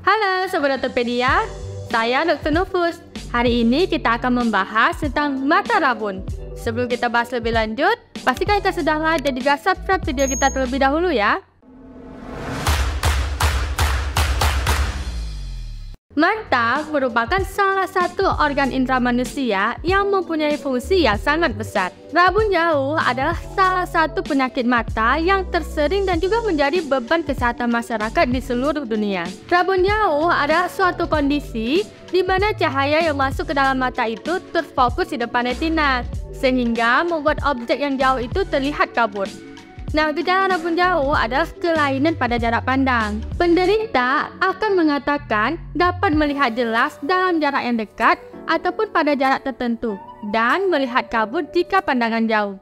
Halo Sobat Ortopedia, saya Dr. Nufus. Hari ini kita akan membahas tentang mata rabun. Sebelum kita bahas lebih lanjut, pastikan kita sudah like dan juga subscribe video kita terlebih dahulu ya. Mata merupakan salah satu organ indera manusia yang mempunyai fungsi yang sangat besar. Rabun jauh adalah salah satu penyakit mata yang tersering dan juga menjadi beban kesehatan masyarakat di seluruh dunia. Rabun jauh adalah suatu kondisi di mana cahaya yang masuk ke dalam mata itu terfokus di depan retina, sehingga membuat objek yang jauh itu terlihat kabur. Nah, gejala rabun jauh adalah kelainan pada jarak pandang. Penderita akan mengatakan dapat melihat jelas dalam jarak yang dekat ataupun pada jarak tertentu dan melihat kabur jika pandangan jauh.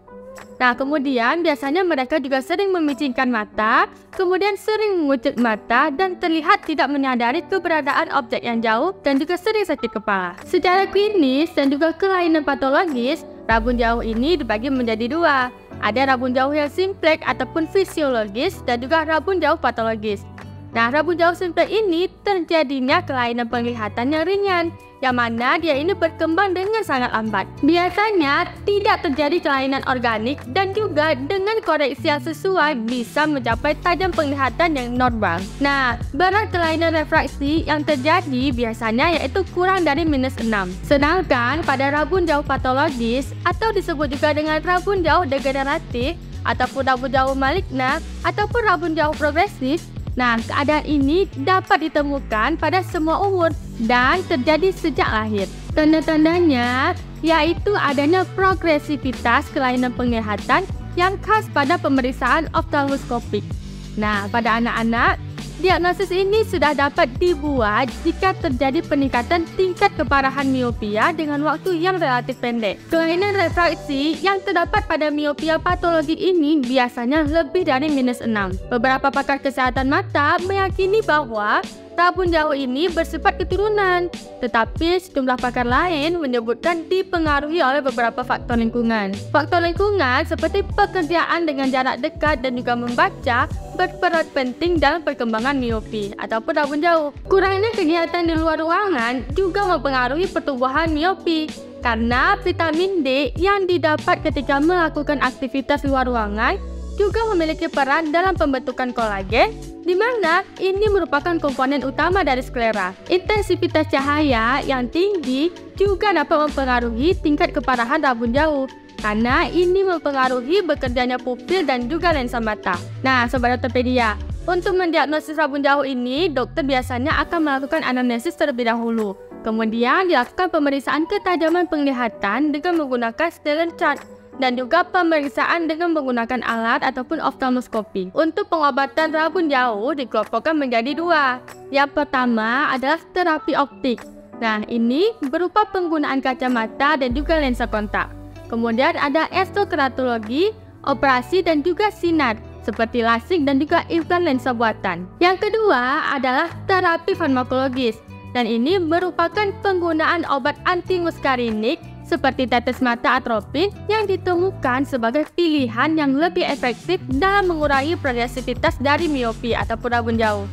Nah, kemudian biasanya mereka juga sering memicingkan mata, kemudian sering mengucek mata dan terlihat tidak menyadari keberadaan objek yang jauh dan juga sering sakit kepala. Secara klinis dan juga kelainan patologis, rabun jauh ini dibagi menjadi dua. Ada rabun jauh yang simpleks ataupun fisiologis dan juga rabun jauh patologis. Nah, rabun jauh simpleks ini terjadinya kelainan penglihatan yang ringan, yang mana dia ini berkembang dengan sangat lambat. Biasanya tidak terjadi kelainan organik dan juga dengan koreksi yang sesuai bisa mencapai tajam penglihatan yang normal. Nah, berat kelainan refraksi yang terjadi biasanya yaitu kurang dari -6. Sedangkan pada rabun jauh patologis atau disebut juga dengan rabun jauh degeneratif ataupun rabun jauh maligna ataupun rabun jauh progresif. Nah, keadaan ini dapat ditemukan pada semua umur dan terjadi sejak lahir. Tanda-tandanya yaitu adanya progresivitas kelainan penglihatan yang khas pada pemeriksaan oftalmoskopik. Nah, pada anak-anak, diagnosis ini sudah dapat dibuat jika terjadi peningkatan tingkat keparahan miopia dengan waktu yang relatif pendek. Kelainan refraksi yang terdapat pada miopia patologik ini biasanya lebih dari -6. Beberapa pakar kesehatan mata meyakini bahwa rabun jauh ini bersifat keturunan, tetapi sejumlah pakar lain menyebutkan dipengaruhi oleh beberapa faktor lingkungan. Faktor lingkungan seperti pekerjaan dengan jarak dekat dan juga membaca berperan penting dalam perkembangan miopi ataupun rabun jauh. Kurangnya kegiatan di luar ruangan juga mempengaruhi pertumbuhan miopi, karena vitamin D yang didapat ketika melakukan aktivitas luar ruangan juga memiliki peran dalam pembentukan kolagen, di mana ini merupakan komponen utama dari sklera. Intensitas cahaya yang tinggi juga dapat mempengaruhi tingkat keparahan rabun jauh, karena ini mempengaruhi bekerjanya pupil dan juga lensa mata. Nah, Sobat Ortopedia, untuk mendiagnosis rabun jauh ini, dokter biasanya akan melakukan anamnesis terlebih dahulu. Kemudian dilakukan pemeriksaan ketajaman penglihatan dengan menggunakan Snellen chart dan juga pemeriksaan dengan menggunakan alat ataupun oftalmoskopi. Untuk pengobatan rabun jauh dikelompokkan menjadi dua. Yang pertama adalah terapi optik. Nah, ini berupa penggunaan kacamata dan juga lensa kontak. Kemudian ada eksokeratologi, operasi dan juga sinar seperti lasik dan juga implan lensa buatan. Yang kedua adalah terapi farmakologis, dan ini merupakan penggunaan obat anti muskarinik seperti tetes mata atropin yang ditemukan sebagai pilihan yang lebih efektif dalam mengurangi progresivitas dari miopi ataupun rabun jauh.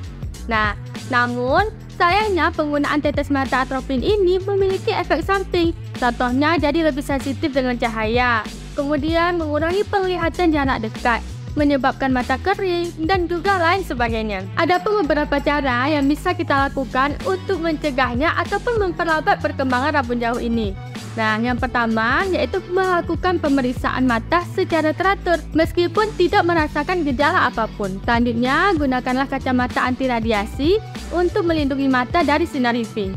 Nah, namun sayangnya penggunaan tetes mata atropin ini memiliki efek samping. Contohnya jadi lebih sensitif dengan cahaya, kemudian mengurangi penglihatan jarak dekat, menyebabkan mata kering, dan juga lain sebagainya. Ada pun beberapa cara yang bisa kita lakukan untuk mencegahnya ataupun memperlambat perkembangan rabun jauh ini. Nah, yang pertama yaitu melakukan pemeriksaan mata secara teratur meskipun tidak merasakan gejala apapun. Selanjutnya, gunakanlah kacamata anti radiasi untuk melindungi mata dari sinar UV.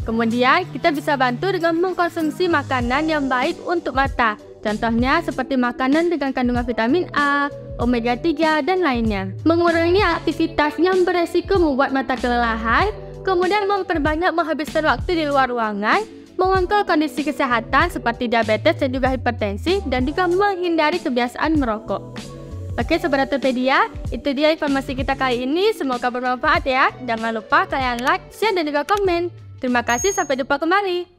Kemudian, kita bisa bantu dengan mengkonsumsi makanan yang baik untuk mata. Contohnya seperti makanan dengan kandungan vitamin A, omega 3, dan lainnya. Mengurangi aktivitas yang beresiko membuat mata kelelahan, kemudian memperbanyak menghabiskan waktu di luar ruangan, mengontrol kondisi kesehatan seperti diabetes dan juga hipertensi, dan juga menghindari kebiasaan merokok. Oke Sobat Ortopedia, itu dia informasi kita kali ini. Semoga bermanfaat ya. Jangan lupa kalian like, share, dan juga komen. Terima kasih, sampai jumpa kembali.